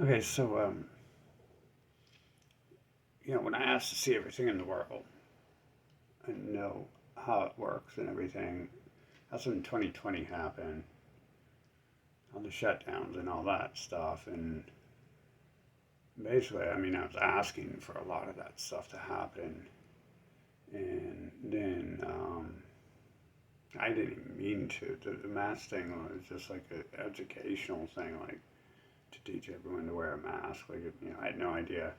Okay, so when I asked to see everything in the world and know how it works and everything, that's when 2020 happened, all the shutdowns and all that stuff. And basically, I mean, I was asking for a lot of that stuff to happen, and then I didn't even mean to. The mask thing was just like an educational thing, like to teach everyone to wear a mask. Like, I had no idea.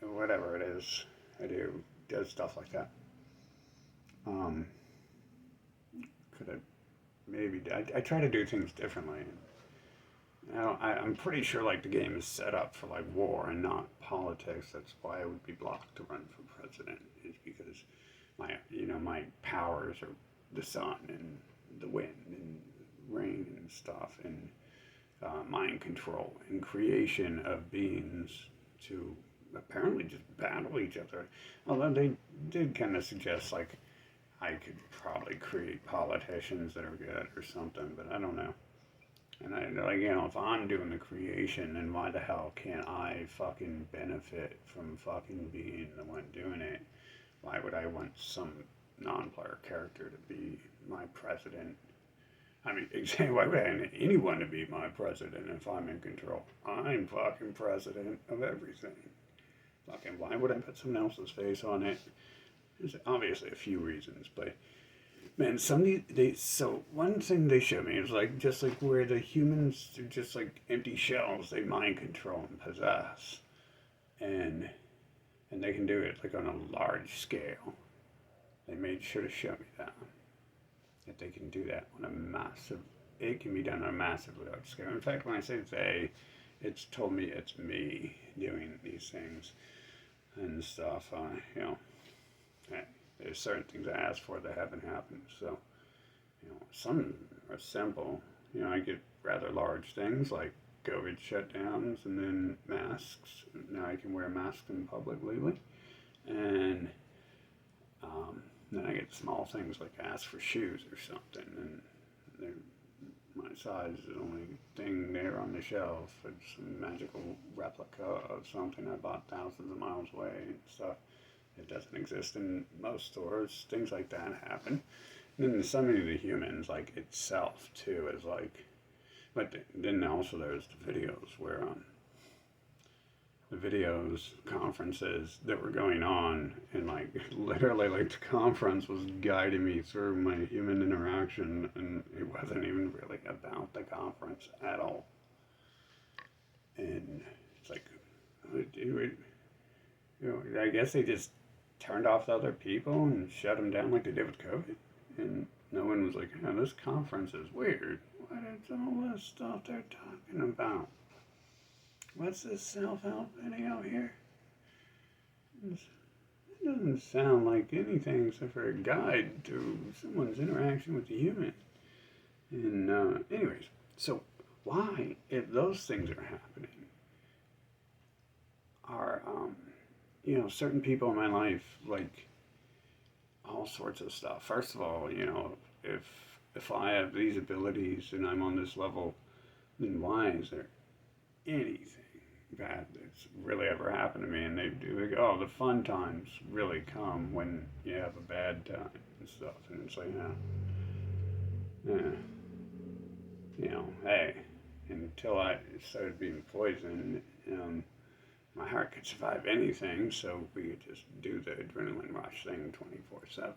Whatever it is, I do does stuff like that. Um, could have maybe I try to do things differently. I'm pretty sure like the game is set up for like war and not politics. That's why I would be blocked to run for president. Is because my powers are the sun and the wind and rain and stuff and mind control and creation of beings to apparently just battle each other. Although they did kind of suggest like I could probably create politicians that are good or something, but I don't know. And I like, if I'm doing the creation, then why the hell can't I fucking benefit from fucking being the one doing it? Why would I want some non-player character to be my president? I mean, why would I want anyone to be my president if I'm in control? I'm fucking president of everything. Fucking, why would I put someone else's face on it? There's obviously a few reasons, but man, so one thing they showed me is like just like where the humans are just like empty shells they mind control and possess, and and they can do it like on a large scale. They made sure to show me that they can do that on a massive. It can be done on a massive large scale. In fact, when I say they, it's told me it's me doing these things and stuff. There's certain things I asked for that haven't happened. So some are simple. I get rather large things like COVID shutdowns and then masks. Now I can wear masks in public legally. And then I get small things like ask for shoes or something. And my size is the only thing there on the shelf. It's a magical replica of something I bought thousands of miles away and stuff. It doesn't exist in most stores. Things like that happen. And then some of the humans, like itself too, is like. But then also there's the videos where the videos conferences that were going on, and like literally like the conference was guiding me through my human interaction, and it wasn't even really about the conference at all. And it's like, I guess they just turned off the other people and shut them down like they did with COVID. And no one was like, this conference is weird. What is all this stuff they're talking about? What's this self-help video here? It doesn't sound like anything except for a guide to someone's interaction with the human. And anyways, so why, if those things are happening, are certain people in my life like all sorts of stuff. First of all, if I have these abilities and I'm on this level, then why is there anything bad that's really ever happened to me? And they do like, oh, the fun times really come when you have a bad time and stuff. And it's like, yeah, hey, until I started being poisoned, my heart could survive anything, so we could just do the adrenaline rush thing 24/7, as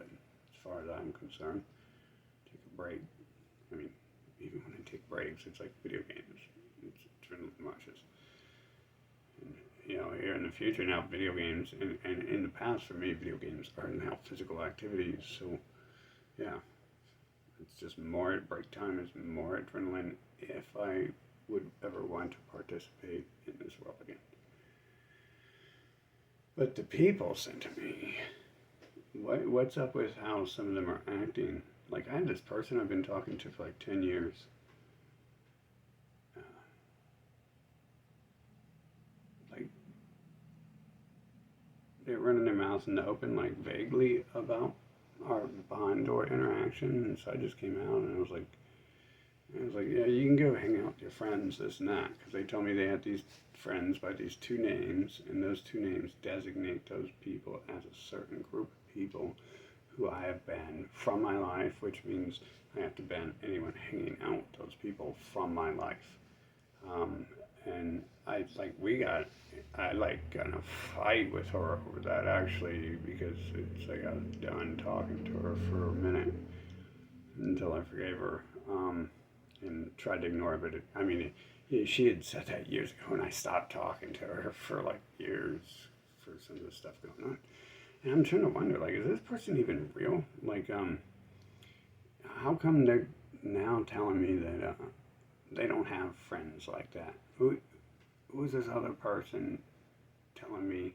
far as I'm concerned. Take a break. I mean, even when I take breaks, it's like video games. It's adrenaline rushes. And, here in the future now, video games, and in the past for me, video games are now physical activities. So, yeah, it's just more break time is more adrenaline if I would ever want to participate in this world again. But the people sent to me, what's up with how some of them are acting? Like, I have this person I've been talking to for like 10 years. Uh, like, they're running their mouths in the open, like, vaguely about our behind door interaction. And so I just came out and I was like, I was like, yeah, you can go hang out with your friends, this and that, because they told me they had these friends by these two names, and those two names designate those people as a certain group of people who I have banned from my life, which means I have to ban anyone hanging out with those people from my life. And I got in a fight with her over that actually, because I got done talking to her for a minute until I forgave her. And tried to ignore it. But she had said that years ago, and I stopped talking to her for like years for some of the stuff going on. And I'm trying to wonder, like, is this person even real? Like, how come they're now telling me that they don't have friends like that? Who's this other person telling me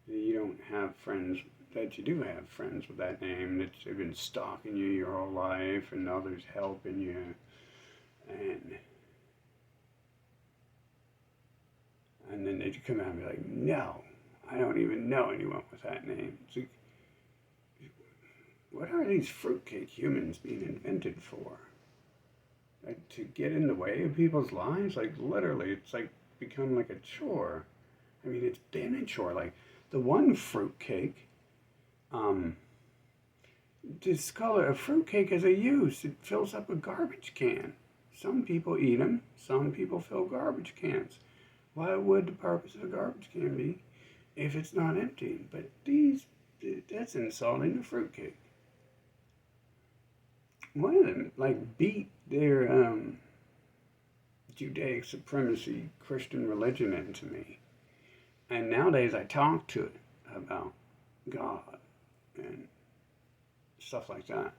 that you don't have friends? That you do have friends with that name, that they've been stalking you your whole life, and others helping you. And then they'd come out and be like, no, I don't even know anyone with that name. It's like, what are these fruitcake humans being invented for? Like, to get in the way of people's lives? Like, literally, it's like become like a chore. I mean, it's been a chore. Like, the one fruitcake, discolor a fruitcake as a use. It fills up a garbage can. Some people eat them. Some people fill garbage cans. Why would the purpose of a garbage can be if it's not empty? But that's insulting the fruitcake. One of them, like, beat their Judaic supremacy Christian religion into me. And nowadays I talk to it about God and stuff like that.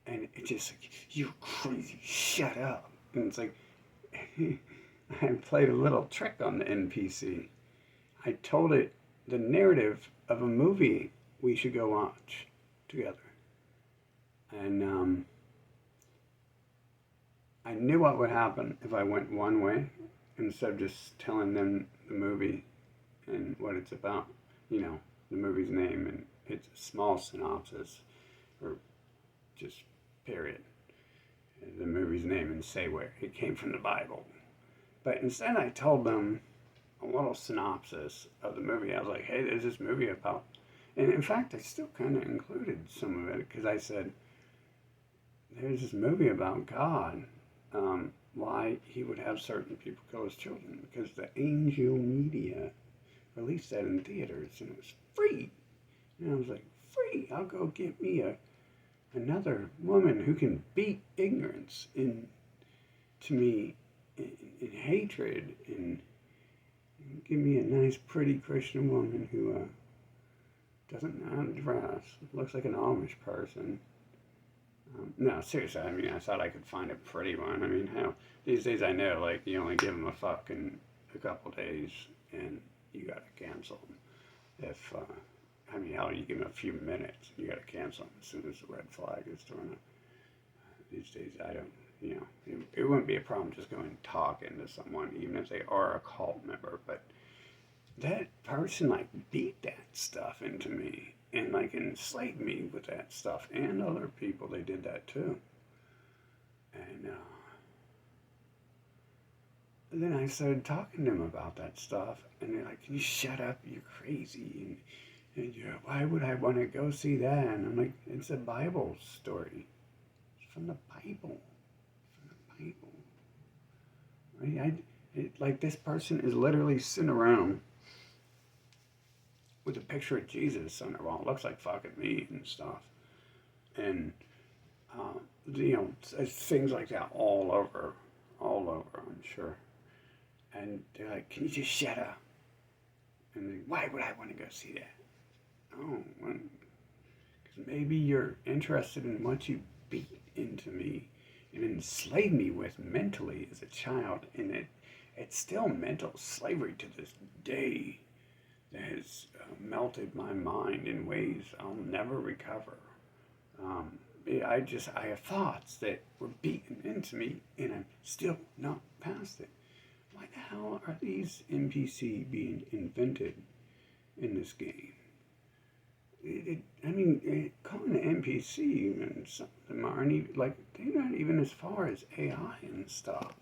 And it's just like, you crazy, shut up. And it's like, I played a little trick on the NPC. I told it the narrative of a movie we should go watch together. And I knew what would happen if I went one way instead of just telling them the movie and what it's about. You know, the movie's name and its small synopsis, or just period. The movie's name and say where it came from the Bible. But instead I told them a little synopsis of the movie. I was like, hey, there's this movie about... And in fact, I still kind of included some of it, because I said, there's this movie about God, why he would have certain people kill his children, because the Angel Media released that in theaters, and it was free. And I was like, free? I'll go get me another woman who can beat ignorance into me in hatred, and give me a nice, pretty Christian woman who doesn't know how to dress, looks like an Amish person. No, seriously, I mean, I thought I could find a pretty one. I mean, hell, these days I know, like, you only give them a fuck in a couple days, and you gotta cancel them. If, hell, you give them a few minutes, and you gotta cancel them as soon as the red flag is thrown up. These days, I don't, it wouldn't be a problem just going and talking to someone, even if they are a cult member, but that person, like, beat that stuff into me, and, like, enslaved me with that stuff, and other people, they did that too. And then I started talking to them about that stuff, and they're like, can you shut up, you're crazy, and why would I want to go see that? And I'm like, it's a Bible story. It's from the Bible. Right? Like, this person is literally sitting around with a picture of Jesus on their wall. It looks like fucking me and stuff. And, things like that all over, I'm sure. And they're like, can you just shut up? And like, why would I want to go see that? Oh, because maybe you're interested in what you beat into me and enslaved me with mentally as a child, and it's still mental slavery to this day that has melted my mind in ways I'll never recover. I have thoughts that were beaten into me, and I'm still not past it. Why the hell are these NPC being invented in this game? I mean, calling the NPC and some of them aren't even like they're not even as far as AI and stuff.